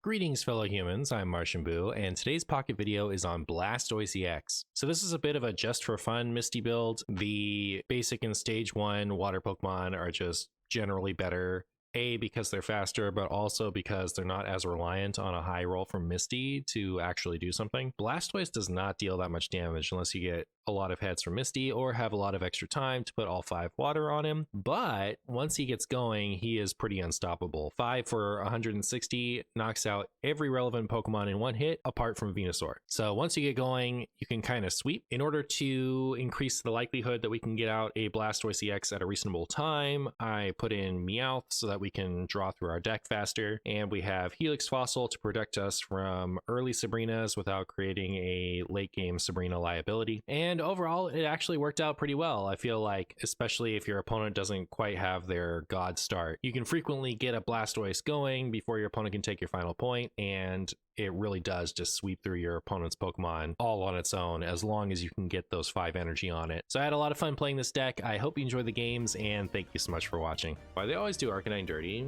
Greetings fellow humans, I'm MartianBuu, and today's pocket video is on Blastoise EX. So this is a bit of a just for fun Misty build. The basic and stage 1 water Pokemon are just generally better. A, because they're faster, but also because they're not as reliant on a high roll from Misty to actually do something. Blastoise does not deal that much damage unless you get a lot of heads from Misty or have a lot of extra time to put all 5 water on him. But once he gets going, he is pretty unstoppable. 5 for 160 knocks out every relevant Pokemon in one hit apart from Venusaur. So once you get going, you can kind of sweep. In order to increase the likelihood that we can get out a Blastoise EX at a reasonable time, I put in Meowth so that we can draw through our deck faster, and we have Helix Fossil to protect us from early Sabrinas without creating a late game Sabrina liability. And overall, it actually worked out pretty well. I feel like, especially if your opponent doesn't quite have their god start, you can frequently get a Blastoise going before your opponent can take your final point, and it really does just sweep through your opponent's Pokemon all on its own as long as you can get those 5 energy on it. So I had a lot of fun playing this deck. I hope you enjoy the games, and thank you so much for watching. Why they always do Arcanine dirty?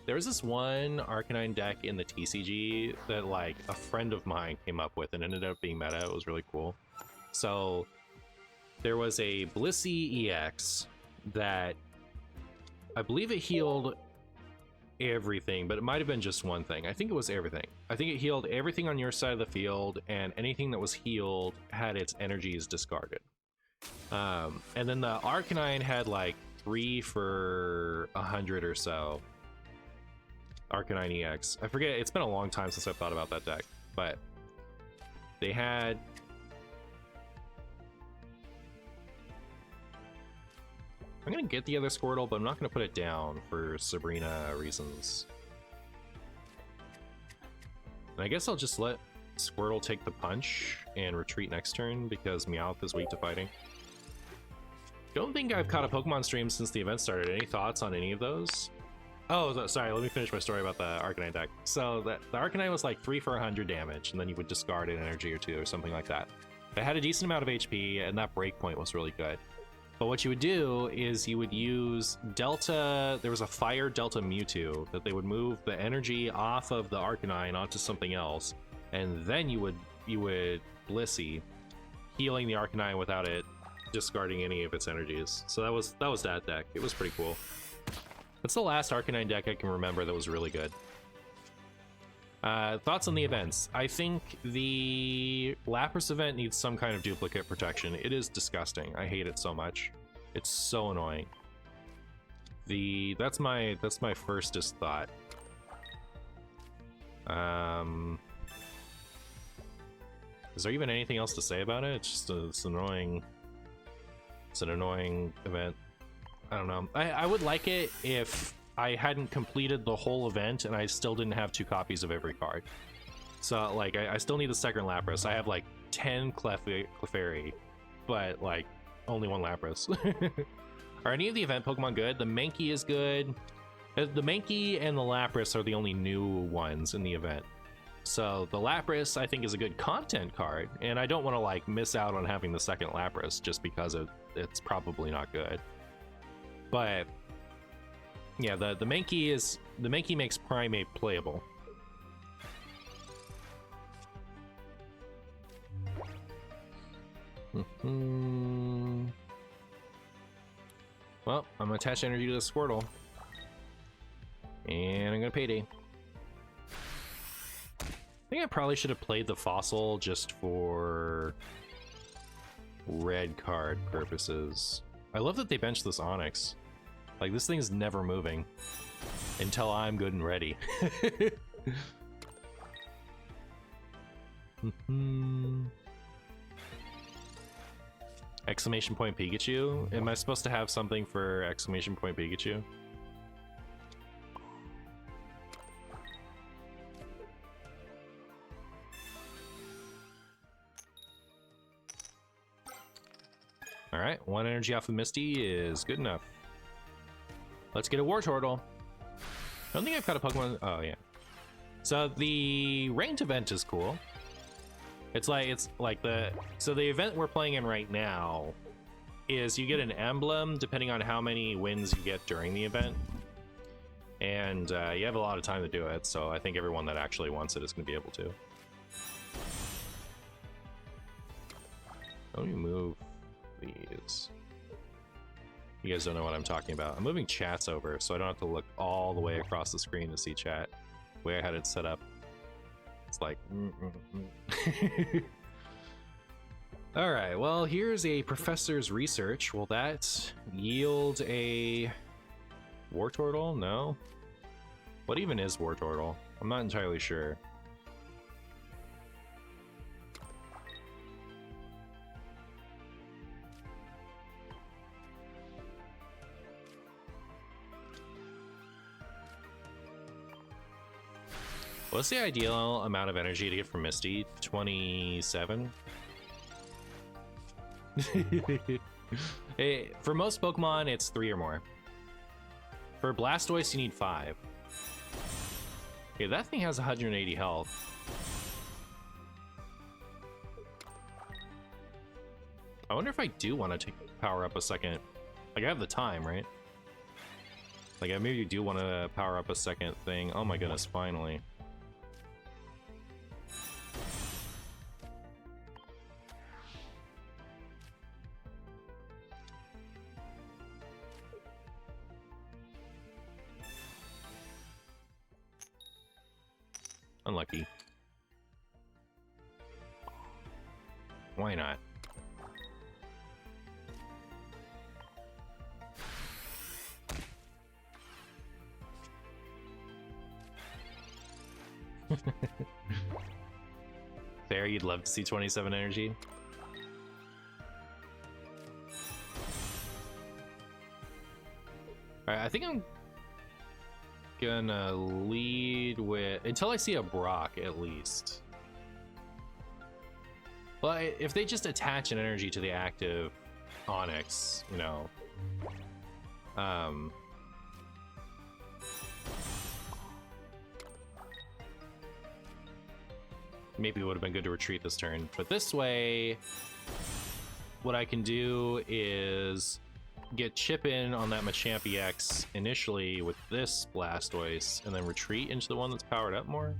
There was this one Arcanine deck in the TCG that like a friend of mine came up with and ended up being meta. It was really cool. So there was a Blissey EX that I believe it healed everything, but it might have been just one thing. I think it was everything. I think it healed everything on your side of the field, and anything that was healed had its energies discarded. And then the Arcanine had like 3 for 100 or so. Arcanine EX. I forget, it's been a long time since I've thought about that deck, but they had I'm gonna get the other Squirtle, but I'm not gonna put it down for Sabrina reasons. And I guess I'll just let Squirtle take the punch and retreat next turn because Meowth is weak to fighting. Don't think I've caught a Pokemon stream since the event started. Any thoughts on any of those? Oh, sorry, let me finish my story about the Arcanine deck. So the Arcanine was like 3 for 100 damage, and then you would discard an energy or 2 or something like that. It had a decent amount of HP, and that breakpoint was really good. But what you would do is you would use Delta. There was a Fire Delta Mewtwo that they would move the energy off of the Arcanine onto something else, and then you would Blissey, healing the Arcanine without it discarding any of its energies. So that was that deck. It was pretty cool. That's the last Arcanine deck I can remember that was really good. Thoughts on the events? I think the Lapras event needs some kind of duplicate protection. It is disgusting. I hate it so much. It's so annoying. That's my firstest thought. Is there even anything else to say about it? It's just it's annoying. It's an annoying event. I don't know. I would like it if I hadn't completed the whole event and I still didn't have 2 copies of every card. So like I still need the second Lapras. I have like 10 Clefairy, but like only 1 Lapras. Are any of the event Pokemon good? The Mankey is good. The Mankey and the Lapras are the only new ones in the event. So the Lapras I think is a good content card, and I don't want to like miss out on having the second Lapras just because it's probably not good. But yeah, the Mankey makes Primate playable. Well, I'm gonna attach energy to the Squirtle, and I'm gonna payday. I think I probably should have played the Fossil just for red card purposes. I love that they benched this Onix. Like, this thing's never moving until I'm good and ready. Exclamation point Pikachu? Am I supposed to have something for exclamation point Pikachu? Alright, 1 energy off of Misty is good enough. Let's get a Wartortle. I don't think I've caught a Pokemon. Oh, yeah. So the ranked event is cool. It's like the event we're playing in right now is you get an emblem depending on how many wins you get during the event. And you have a lot of time to do it, so I think everyone that actually wants it is going to be able to. Let me move these. You guys don't know what I'm talking about. I'm moving chats over so I don't have to look all the way across the screen to see chat. The way I had it set up, it's like... All right, well, here's a professor's research. Will that yield a Wartortle? No. What even is Wartortle? I'm not entirely sure. What's the ideal amount of energy to get from Misty? 27? Hey, for most Pokemon, it's 3 or more. For Blastoise, you need 5. Okay, that thing has 180 health. I wonder if I do want to power up a second. Like, I have the time, right? Like, I maybe do want to power up a second thing. Oh my goodness, finally. Unlucky. Why not? Fair, you'd love to see 27 energy. Alright, I think I'm gonna lead with until I see a Brock at least. Well, if they just attach an energy to the active Onix, you know, maybe it would have been good to retreat this turn. But this way, what I can do is get chip in on that Machamp EX initially with this Blastoise, and then retreat into the one that's powered up more.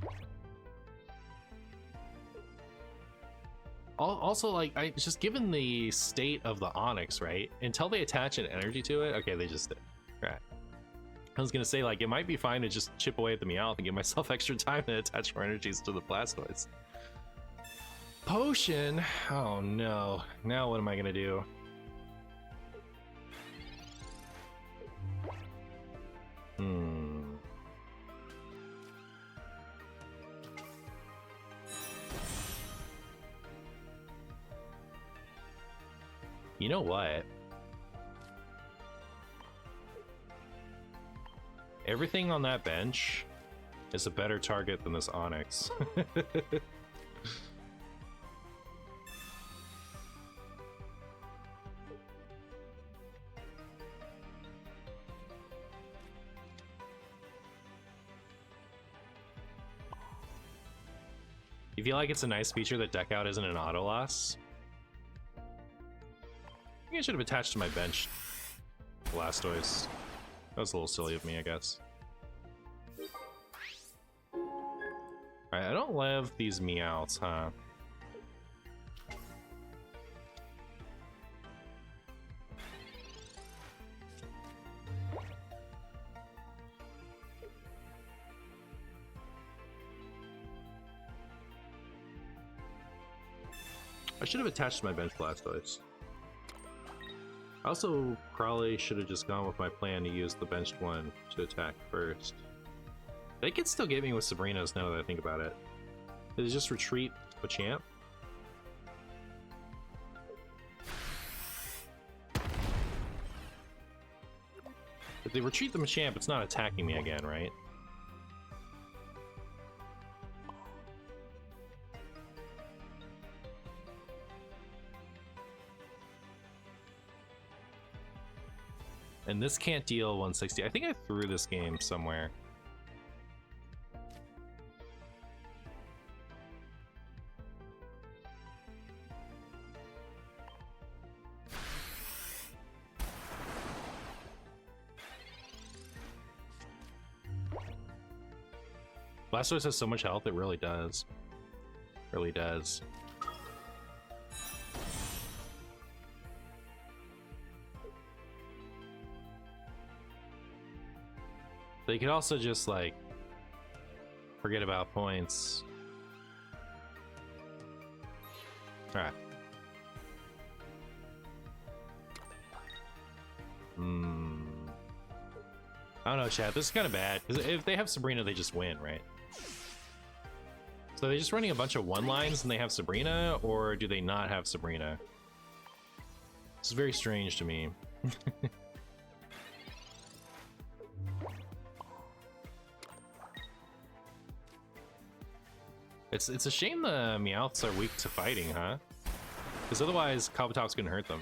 Also, like, just given the state of the Onix, right? Until they attach an energy to it, okay, they just did. Right. I was gonna say, like, it might be fine to just chip away at the Meowth and give myself extra time to attach more energies to the Blastoise. Potion? Oh no. Now what am I gonna do? You know what? Everything on that bench is a better target than this Onix. You feel like it's a nice feature that Deck Out isn't an auto loss? I think I should have attached to my bench Blastoise. That was a little silly of me, I guess. Alright, I don't love these Meowths, huh? I should have attached to my bench Blastoise. I also probably should have just gone with my plan to use the benched one to attack first. They could still get me with Sabrina's now that I think about it. Did they just retreat Machamp? If they retreat the Machamp, it's not attacking me again, right? And this can't deal 160. I think I threw this game somewhere. Blastoise has so much health, it really does. Really does. They could also just, like, forget about points. Alright. I don't know, chat. This is kind of bad. Because if they have Sabrina, they just win, right? So are they just running a bunch of one-lines and they have Sabrina? Or do they not have Sabrina? This is very strange to me. It's a shame the Meowths are weak to fighting, huh? Because otherwise, Kabutops can hurt them.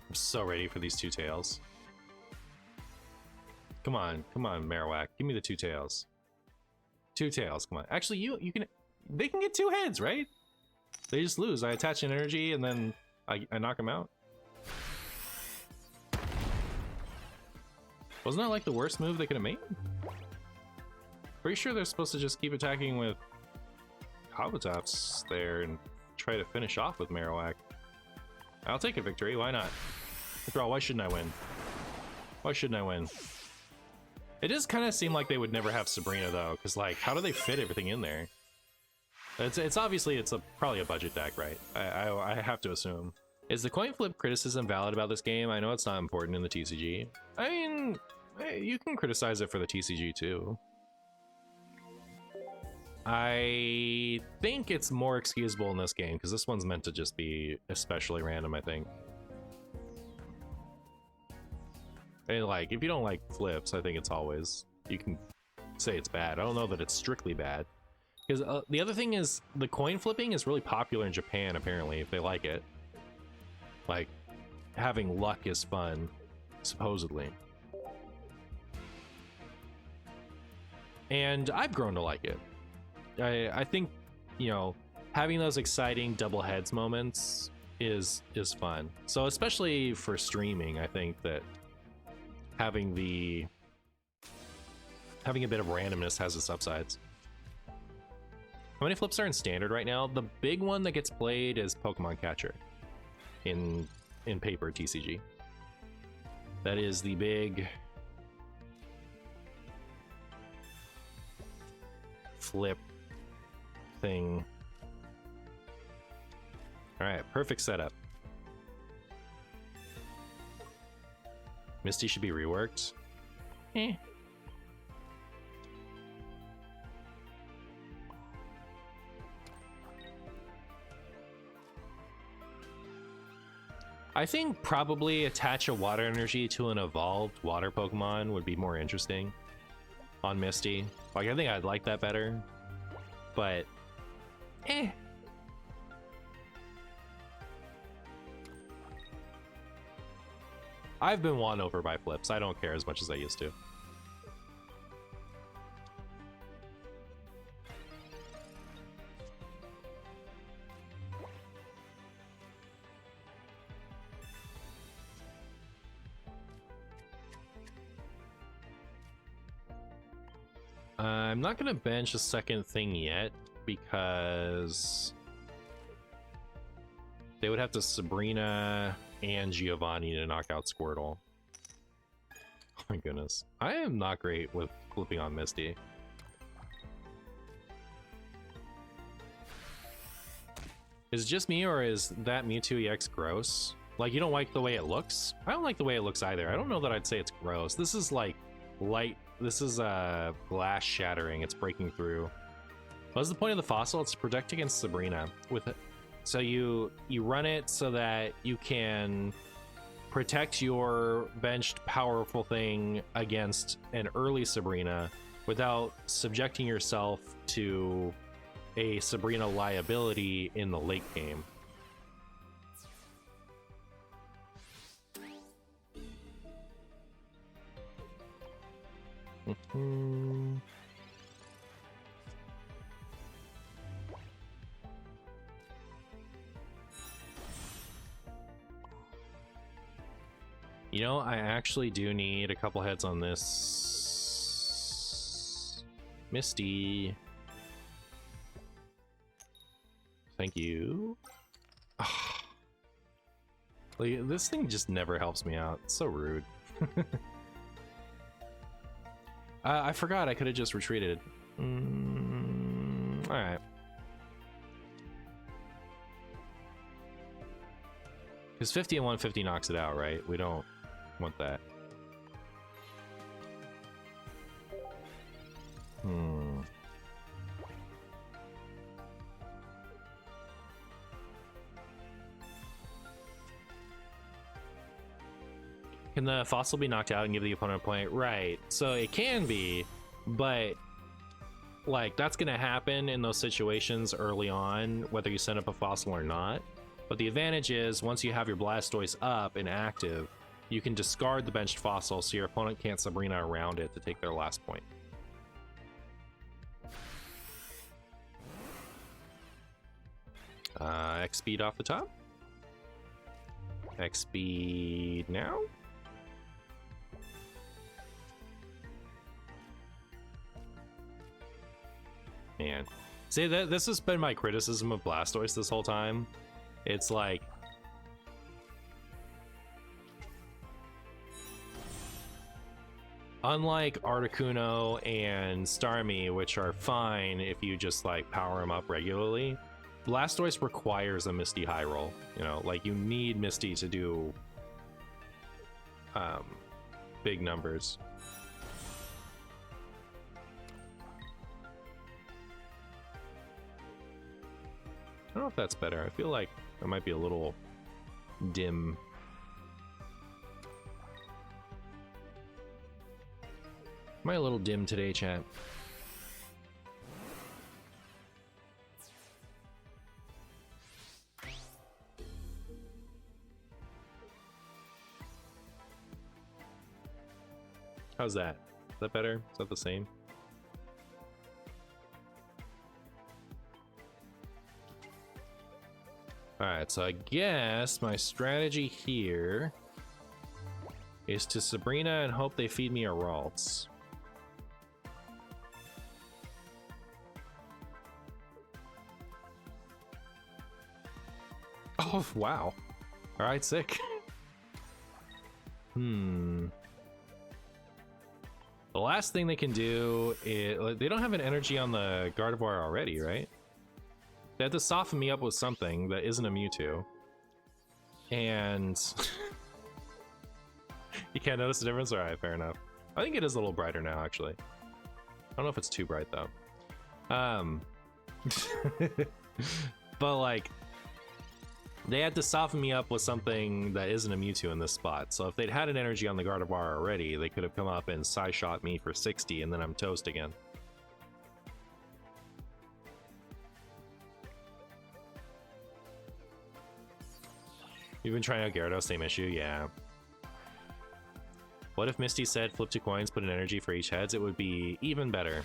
I'm so ready for these two tails. Come on, Marowak, give me the two tails. Two tails, come on. Actually, you can. They can get two heads, right? They just lose. I attach an energy and then I knock them out. Wasn't that like the worst move they could have made? Pretty sure they're supposed to just keep attacking with Kabutops there and try to finish off with Marowak. I'll take a victory, why not? After all, why shouldn't I win? Why shouldn't I win? It does kind of seem like they would never have Sabrina though, because like, how do they fit everything in there? It's obviously probably a budget deck, right? I have to assume. Is the coin flip criticism valid about this game? I know it's not important in the TCG. I mean, you can criticize it for the TCG too. I think it's more excusable in this game because this one's meant to just be especially random, I think. And like, if you don't like flips, I think it's always, you can say it's bad. I don't know that it's strictly bad. Because the other thing is, the coin flipping is really popular in Japan, apparently, if they like it. Like, having luck is fun, supposedly. And I've grown to like it. I think, you know, having those exciting double heads moments is fun. So especially for streaming, I think that having a bit of randomness has its upsides. How many flips are in standard right now? The big one that gets played is Pokemon Catcher in paper TCG. That is the big flip thing. All right, perfect setup. Misty should be reworked. Eh. I think probably attach a water energy to an evolved water Pokemon would be more interesting on Misty. Like, I think I'd like that better, but eh. I've been won over by flips. I don't care as much as I used to. I'm not gonna bench a second thing yet because they would have to Sabrina and Giovanni to knock out Squirtle. Oh my goodness. I am not great with flipping on Misty. Is it just me, or is that Mewtwo EX gross? Like, you don't like the way it looks? I don't like the way it looks either. I don't know that I'd say it's gross. This is like light. This is glass shattering. It's breaking through. What's the point of the fossil? It's to protect against Sabrina. So you run it so that you can protect your benched powerful thing against an early Sabrina without subjecting yourself to a Sabrina liability in the late game. You know, I actually do need a couple heads on this Misty. Thank you. Like, this thing just never helps me out. It's so rude. I forgot I could have just retreated. Alright. Because 50 and 150 knocks it out, right? We don't want that. Can the fossil be knocked out and give the opponent a point? Right. So it can be, but like that's gonna happen in those situations early on, whether you send up a fossil or not. But the advantage is once you have your Blastoise up and active, you can discard the benched fossil so your opponent can't Sabrina around it to take their last point. X speed off the top. X speed now. Man, see, this has been my criticism of Blastoise this whole time. It's like, unlike Articuno and Starmie, which are fine if you just like power them up regularly, Blastoise requires a Misty high roll. You know, like you need Misty to do big numbers. I don't know if that's better. I feel like it might be a little dim. Am I a little dim today, chat? How's that? Is that better? Is that the same? Alright, so I guess my strategy here is to Sabrina and hope they feed me a Ralts. Oh, wow. Alright, sick. The last thing they can do is... They don't have an energy on the Gardevoir already, right? They had to soften me up with something that isn't a Mewtwo. And... You can't notice the difference? Alright, fair enough. I think it is a little brighter now, actually. I don't know if it's too bright, though. But, like... They had to soften me up with something that isn't a Mewtwo in this spot. So if they'd had an energy on the Gardevoir already, they could have come up and Psy-shot me for 60, and then I'm toast again. You've been trying out Gyarados, same issue? Yeah. What if Misty said flip 2 coins, put an energy for each heads? It would be even better.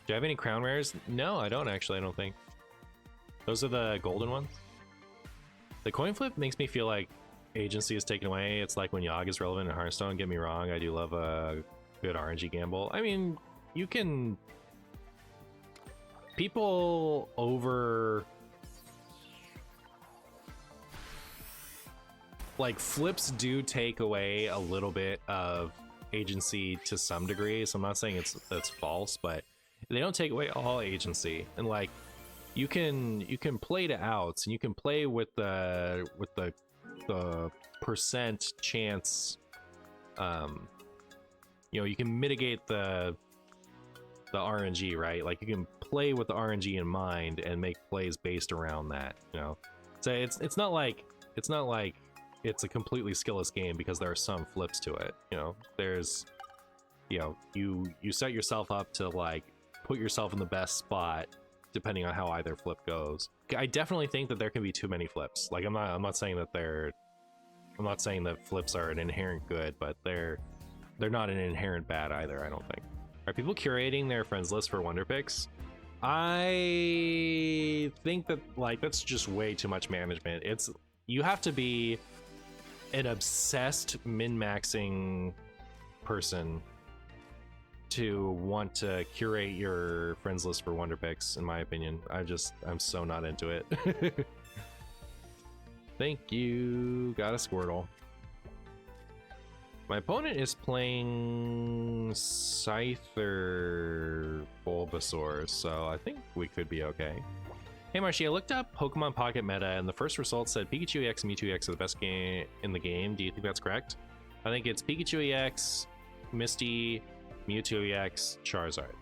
Do I have any crown rares? No, I don't actually, I don't think. Those are the golden ones. The coin flip makes me feel like agency is taken away. It's like when Yogg is relevant in Hearthstone. Get me wrong, I do love a good RNG gamble. I mean, you can... People over... Like, flips do take away a little bit of agency to some degree, so I'm not saying that's false, but they don't take away all agency. And like, you can play to outs, and you can play with the percent chance. You know, you can mitigate the RNG, right? Like, you can play with the RNG in mind and make plays based around that. You know, so it's not like it's a completely skillless game because there are some flips to it. You know, there's, you know, you set yourself up to like put yourself in the best spot depending on how either flip goes. I definitely think that there can be too many flips. Like, I'm not saying that I'm not saying that flips are an inherent good, but they're not an inherent bad either, I don't think. Are people curating their friends list for Wonder Picks? I think that, like, that's just way too much management. You have to be an obsessed min-maxing person to want to curate your friends list for Wonder Picks, in my opinion. I'm so not into it. Thank you. Got a Squirtle. My opponent is playing Scyther Bulbasaur, so I think we could be okay. Hey Marshy, I looked up Pokemon Pocket meta, and the first result said Pikachu EX and Mewtwo EX are the best game in the game. Do you think that's correct? I think it's Pikachu EX, Misty, Mewtwo EX, Charizard.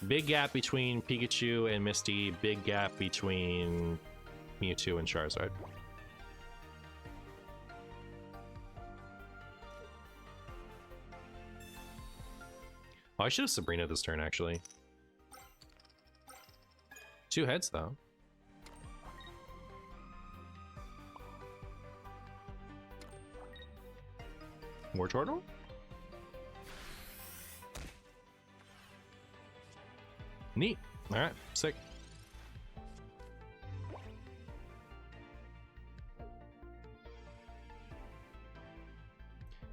Big gap between Pikachu and Misty, big gap between Mewtwo and Charizard. Oh, I should have Sabrina this turn, actually. 2 heads, though. More Turtle? Neat. Alright, sick.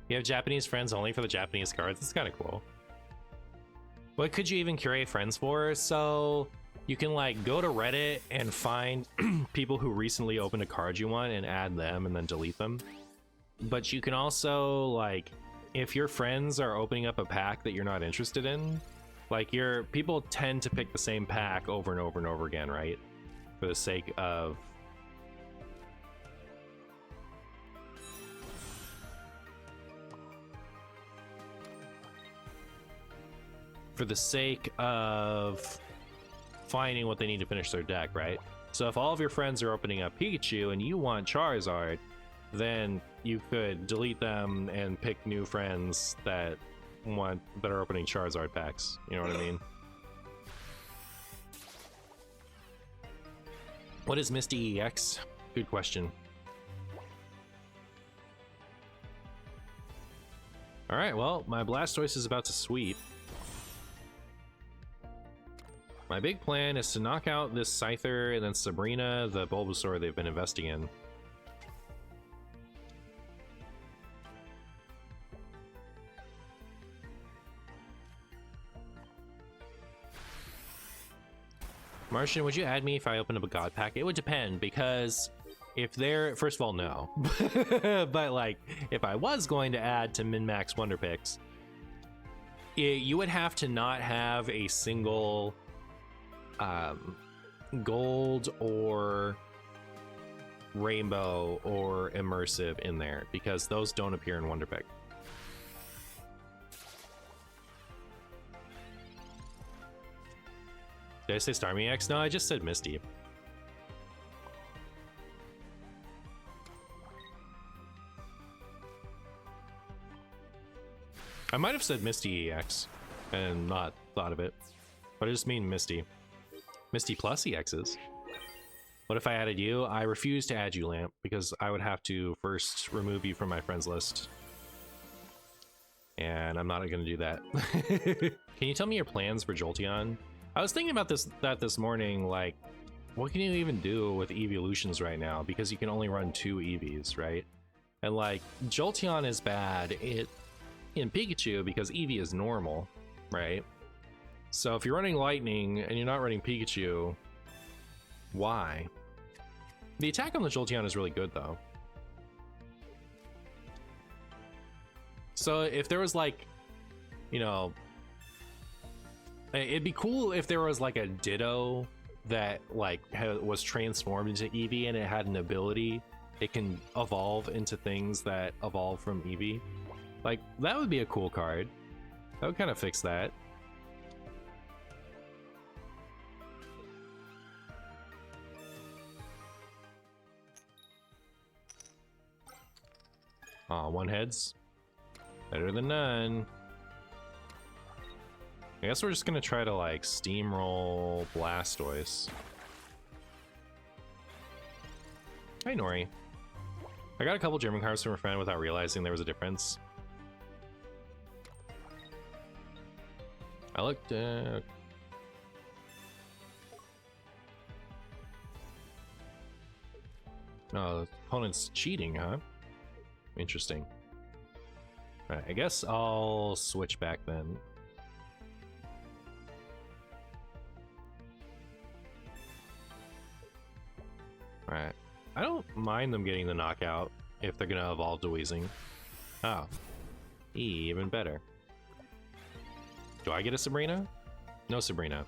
You have Japanese friends only for the Japanese cards? It's kind of cool. What could you even curate friends for? So you can like go to Reddit and find people who recently opened a card you want and add them and then delete them. But you can also, like, if your friends are opening up a pack that you're not interested in, like people tend to pick the same pack over and over and over again, right? For the sake of finding what they need to finish their deck, right? So if all of your friends are opening up Pikachu and you want Charizard, then you could delete them and pick new friends that are opening Charizard packs. You know what I mean? What is Misty EX? Good question. All right, well, my Blastoise is about to sweep. My big plan is to knock out this Scyther and then Sabrina, the Bulbasaur they've been investing in. Martian, would you add me if I open up a God Pack? It would depend, because if they're... First of all, no. But, like, if I was going to add to min-max Wonder Picks, you would have to not have a single gold or rainbow or immersive in there, because those don't appear in Wonder Pick. Did I say Starmie X? No, I just said Misty. I might have said Misty EX and not thought of it, but I just mean Misty. Misty plus EXs. What if I added you? I refuse to add you, Lamp, because I would have to first remove you from my friends list. And I'm not going to do that. Can you tell me your plans for Jolteon? I was thinking about this morning, like, what can you even do with evolutions right now? Because you can only run 2 EVs, right? And like, Jolteon is bad in Pikachu because Eevee is normal, right? So if you're running Lightning and you're not running Pikachu, why? The attack on the Jolteon is really good, though. So if there was, like, you know, it'd be cool if there was like a Ditto that like was transformed into Eevee and it had an ability. It can evolve into things that evolve from Eevee. Like, that would be a cool card. That would kind of fix that. Aw, 1 heads. Better than none. I guess we're just gonna try to like steamroll Blastoise. Hey Nori. I got a couple German cards from a friend without realizing there was a difference. I looked oh, the opponent's cheating, huh? interesting. All right, I guess I'll switch back then. All right, I don't mind them getting the knockout if they're gonna evolve to Weezing. Oh, even better. Do I get a Sabrina? No Sabrina.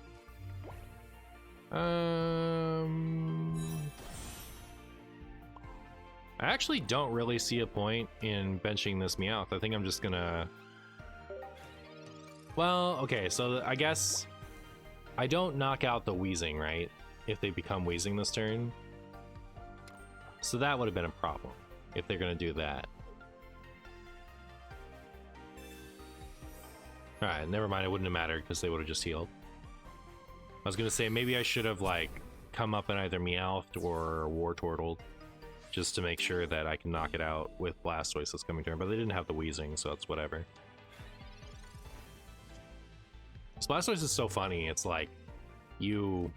I actually don't really see a point in benching this Meowth. I think I'm just gonna... Well, okay, so I guess I don't knock out the Weezing, right? If they become Weezing this turn. So that would have been a problem if they're gonna do that. Alright, never mind, it wouldn't have mattered because they would have just healed. I was gonna say maybe I should have like come up and either Meowthed or Wartortled just to make sure that I can knock it out with Blastoise this coming turn, but they didn't have the Weezing, so it's whatever. This Blastoise is so funny. It's like you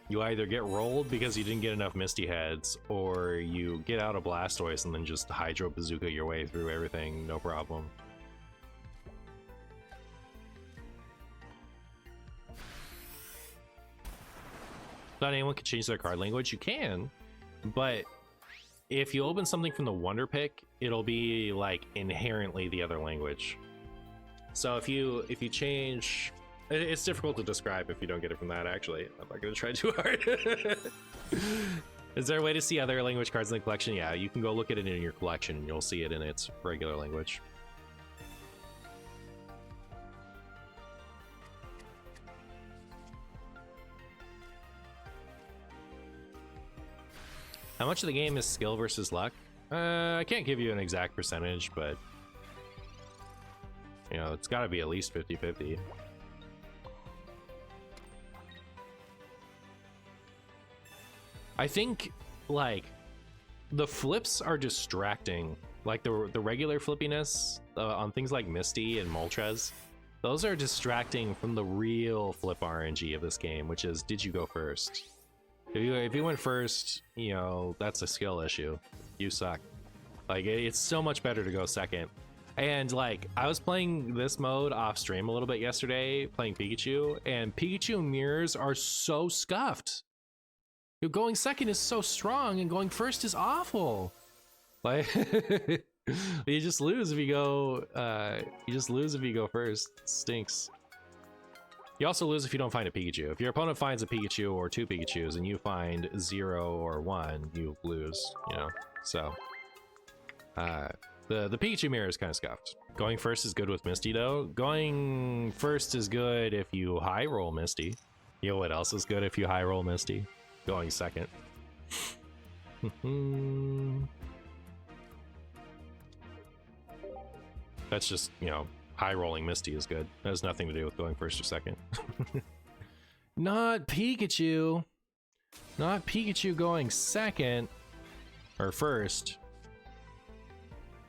either get rolled because you didn't get enough Misty Heads, or you get out a Blastoise and then just Hydro Bazooka your way through everything, no problem. Not anyone can change their card language. You can, but if you open something from the Wonder Pick, it'll be like inherently the other language. So if you change, it's difficult to describe if you don't get it from that. Actually, I'm not gonna try too hard. Is there a way to see other language cards in the collection? Yeah, you can go look at it in your collection and you'll see it in its regular language. How much of the game is skill versus luck? I can't give you an exact percentage, but you know, it's got to be at least 50-50. I think like the flips are distracting, like the regular flippiness on things like Misty and Moltres. Those are distracting from the real flip RNG of this game, which is, did you go first? If you went first, you know, that's a skill issue. You suck. Like, it's so much better to go second. And like, I was playing this mode off stream a little bit yesterday, playing Pikachu, and Pikachu mirrors are so scuffed. You're going second is so strong, and going first is awful. Like, you just lose if you go. You just lose if you go first. It stinks. You also lose if you don't find a Pikachu. If your opponent finds a Pikachu or two Pikachus and you find 0 or 1, you lose, you know? So, the Pikachu mirror is kind of scuffed. Going first is good with Misty, though. Going first is good if you high roll Misty. You know what else is good if you high roll Misty? Going second. That's just, you know, high rolling Misty is good. That has nothing to do with going first or second. Not Pikachu. Not Pikachu going second or first.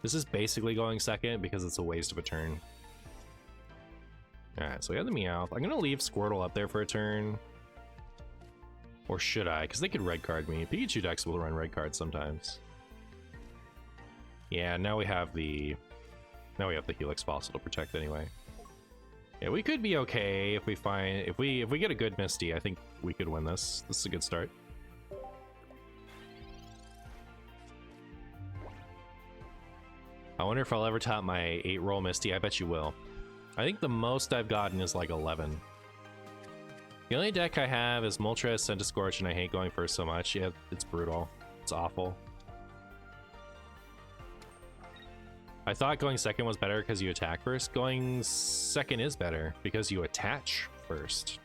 This is basically going second because it's a waste of a turn. Alright, so we have the Meowth. I'm gonna leave Squirtle up there for a turn. Or should I? Because they could red card me. Pikachu decks will run red cards sometimes. Yeah, now we have the Helix Fossil to protect anyway. Yeah, we could be okay if we find if we get a good Misty. I think we could win this. This is a good start. I wonder if I'll ever top my 8-roll Misty. I bet you will. I think the most I've gotten is like 11. The only deck I have is Moltres, Centiskorch, and I hate going first so much. Yeah, it's brutal. It's awful. I thought going second was better because you attack first. Going second is better because you attach first.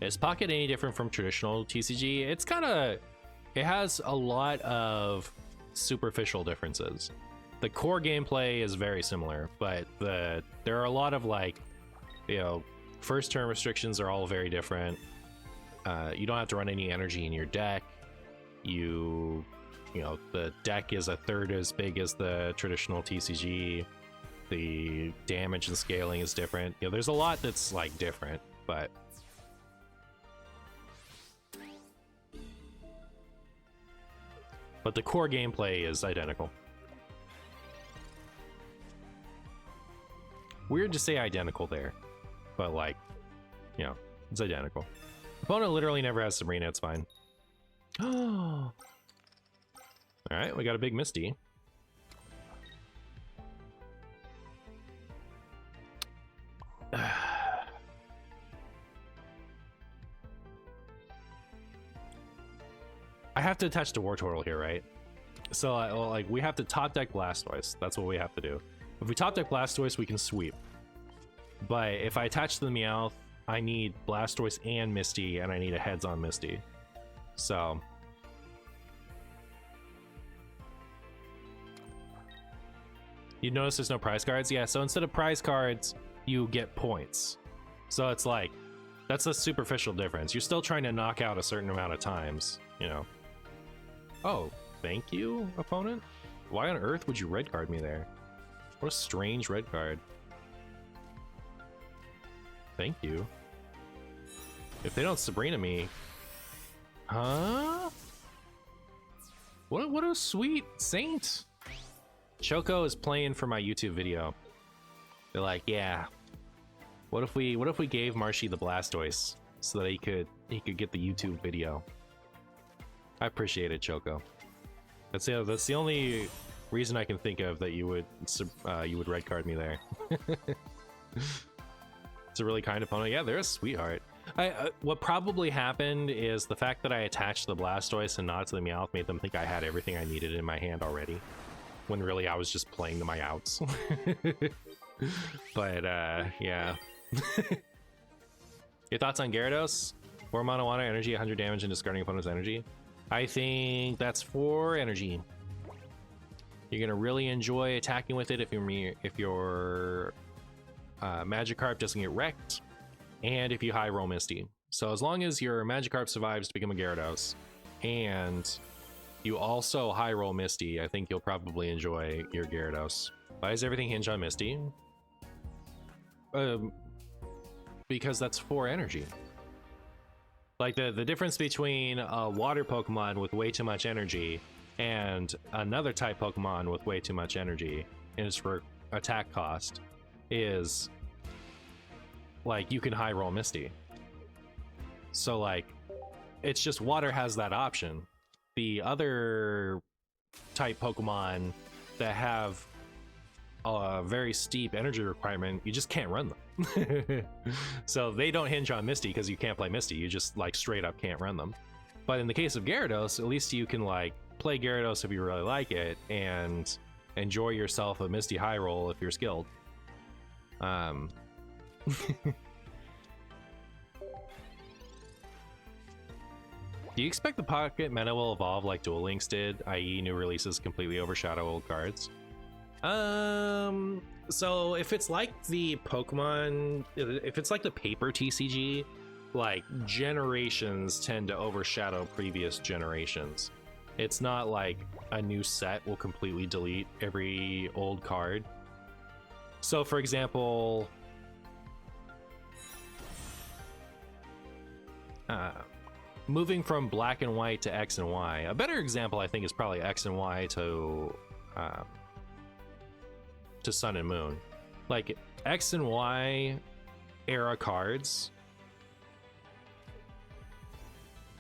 Is Pocket any different from traditional TCG? It's kind of, it has a lot of superficial differences. The core gameplay is very similar, but there are a lot of like, you know, first turn restrictions are all very different. You don't have to run any energy in your deck. You know, the deck is a third as big as the traditional TCG. The damage and scaling is different. You know, there's a lot that's like different, but the core gameplay is identical. Weird to say identical there, but like, you know, it's identical. Opponent literally never has Sabrina, it's fine. Oh. Alright, we got a big Misty. I have to attach the War Turtle here, right? So, like, we have to top deck Blastoise. That's what we have to do. If we top deck Blastoise, we can sweep. But if I attach the Meowth, I need Blastoise and Misty, and I need a heads on Misty. So you notice there's no prize cards? Yeah, so instead of prize cards, you get points. So it's like, that's a superficial difference. You're still trying to knock out a certain amount of times, you know. Oh, thank you, opponent? Why on earth would you red card me there? What a strange red card. Thank you. If they don't Sabrina me... Huh? What a sweet saint. Choco is playing for my YouTube video. They're like, yeah. What if we gave Marshy the Blastoise so that he could get the YouTube video? I appreciate it, Choco. That's the only reason I can think of that you would red card me there. It's a really kind opponent. Yeah, they're a sweetheart. What probably happened is the fact that I attached the Blastoise and not to the Meowth made them think I had everything I needed in my hand already, when really I was just playing to my outs. But yeah. Your thoughts on Gyarados? 4 mana water, energy, 100 damage, and discarding opponent's energy. I think that's 4 energy. You're gonna really enjoy attacking with it if your Magikarp doesn't get wrecked, and if you high roll Misty. So as long as your Magikarp survives to become a Gyarados, and you also high roll Misty, I think you'll probably enjoy your Gyarados. Why does everything hinge on Misty? Because that's 4 energy. Like the difference between a water Pokemon with way too much energy and another type Pokemon with way too much energy is for attack cost is like you can high roll Misty. So like it's just water has that option. The other type Pokemon that have a very steep energy requirement, you just can't run them. So they don't hinge on Misty because you can't play Misty, you just like straight up can't run them. But in the case of Gyarados, at least you can like play Gyarados if you really like it and enjoy yourself a Misty high roll if you're skilled. Do you expect the Pocket meta will evolve like Duel Links did, i.e. new releases completely overshadow old cards? So if it's like the Pokemon, if it's like the paper TCG, like generations tend to overshadow previous generations. It's not like a new set will completely delete every old card. So for example, moving from black and white to X and Y, a better example I think is probably X and Y to Sun and Moon. Like X and Y era cards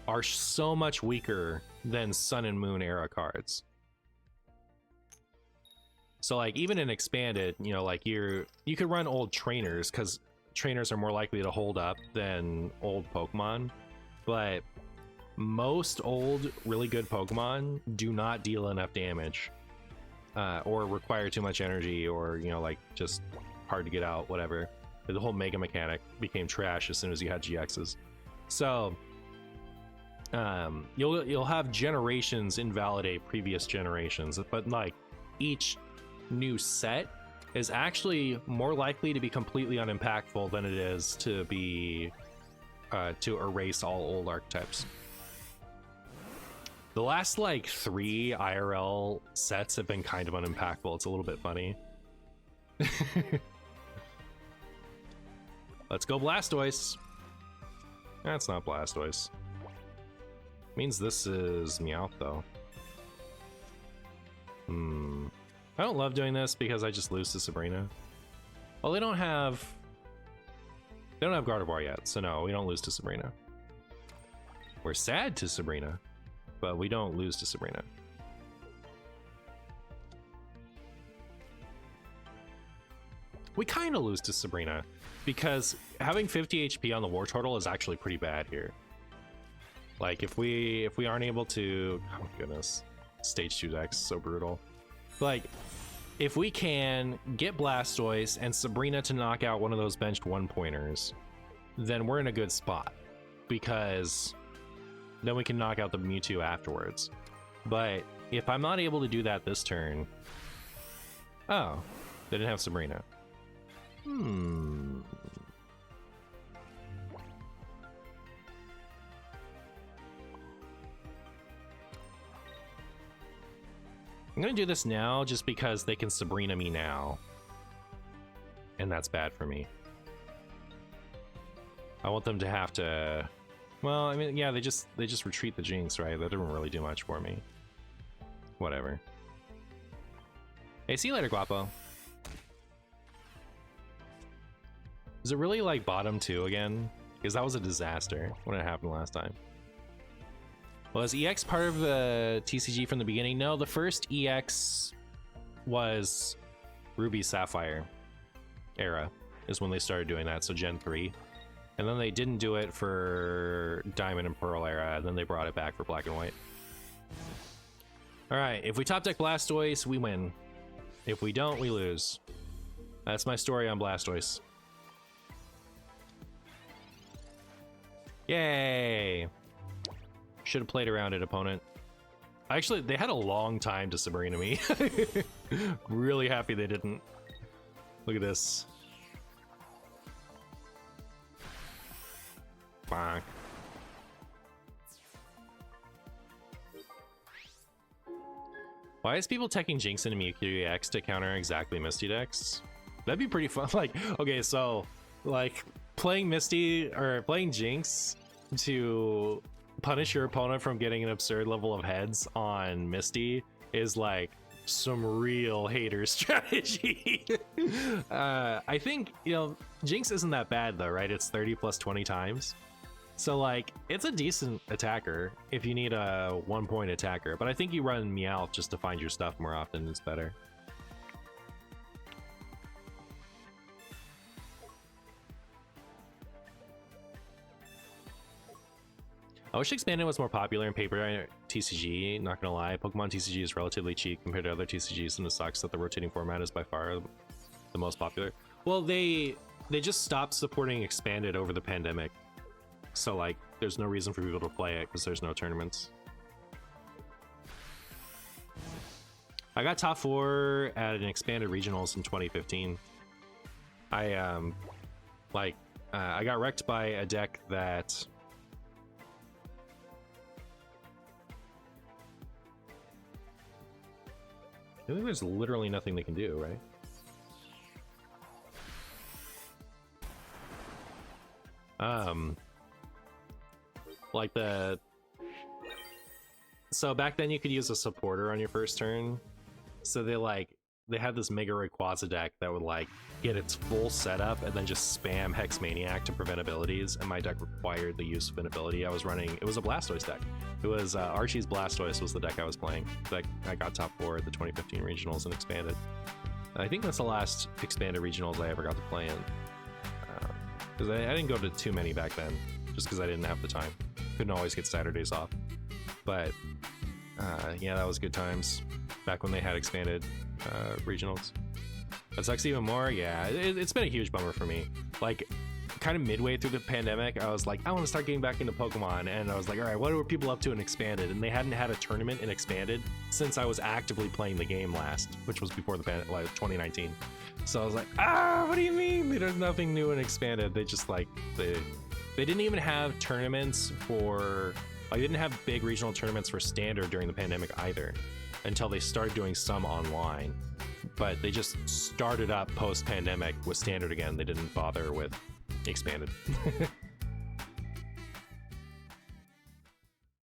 are so much weaker than Sun and Moon era cards. So like even in expanded, you know, like you could run old trainers because trainers are more likely to hold up than old Pokemon, but most old really good Pokemon do not deal enough damage or require too much energy, or you know, like just hard to get out, whatever. The whole mega mechanic became trash as soon as you had GXs. So you'll have generations invalidate previous generations, but like each new set is actually more likely to be completely unimpactful than it is to be to erase all old archetypes. The last like 3 IRL sets have been kind of unimpactful. It's a little bit funny. Let's go Blastoise. That's not Blastoise. Means this is Meowth though. I don't love doing this because I just lose to Sabrina. Well, they don't have Gardevoir yet, so no, we don't lose to Sabrina. We're sad to Sabrina, but we don't lose to Sabrina. We kind of lose to Sabrina because having 50 HP on the Wartortle is actually pretty bad here. Like if we aren't able to, oh my goodness, stage 2 deck's so brutal. Like if we can get Blastoise and Sabrina to knock out one of those benched 1-pointers, then we're in a good spot because then we can knock out the Mewtwo afterwards. But if I'm not able to do that this turn, oh, they didn't have Sabrina. I'm gonna do this now just because they can Sabrina me now, and that's bad for me. I want them to have to, well, I mean, yeah, they just retreat the Jinx, right? That didn't really do much for me. Whatever. Hey, see you later, Guapo. Is it really like bottom 2 again? Because that was a disaster when it happened last time. Well, is EX part of the TCG from the beginning? No, the first EX was Ruby Sapphire era is when they started doing that, so Gen 3. And then they didn't do it for Diamond and Pearl era, and then they brought it back for Black and White. Alright, if we top deck Blastoise, we win. If we don't, we lose. That's my story on Blastoise. Yay! Should have played around it, opponent. Actually, they had a long time to Sabrina me. Really happy they didn't. Look at this. Bonk. Why is people teching Jinx into Mewtwo EX to counter exactly Misty decks? That'd be pretty fun. Like, okay, so like playing Misty or playing Jinx to punish your opponent from getting an absurd level of heads on Misty is like some real hater strategy. I think, you know, Jinx isn't that bad though, right? It's 30 plus 20 times. So like, it's a decent attacker if you need a 1-point attacker, but I think you run Meowth just to find your stuff more often is better. I wish Expanded was more popular in paper TCG, not gonna lie. Pokemon TCG is relatively cheap compared to other TCGs, and it sucks that the rotating format is by far the most popular. Well, they just stopped supporting Expanded over the pandemic. So like, there's no reason for people to play it because there's no tournaments. I got top 4 at an Expanded Regionals in 2015. I got wrecked by a deck that I think there's literally nothing they can do, right? Like so back then you could use a supporter on your first turn. So they had this Mega Rayquaza deck that would like get its full setup and then just spam Hex Maniac to prevent abilities, and my deck required the use of an ability. I was running, it was a Blastoise deck. It was Archie's Blastoise was the deck I was playing. Like I got top 4 at the 2015 regionals and Expanded. And I think that's the last Expanded regionals I ever got to play in. Because I didn't go to too many back then, just because I didn't have the time. Couldn't always get Saturdays off. But yeah, that was good times back when they had Expanded regionals. That sucks even more. Yeah, it's been a huge bummer for me. Like, kind of midway through the pandemic, I was like, I want to start getting back into Pokemon. And I was like, all right, what were people up to in Expanded? And they hadn't had a tournament in Expanded since I was actively playing the game last, which was before the like 2019. So I was like, what do you mean? There's nothing new in Expanded. They just like, they didn't even have tournaments for, like, they didn't have big regional tournaments for Standard during the pandemic either, until they started doing some online. But they just started up post-pandemic with Standard again. They didn't bother with Expanded.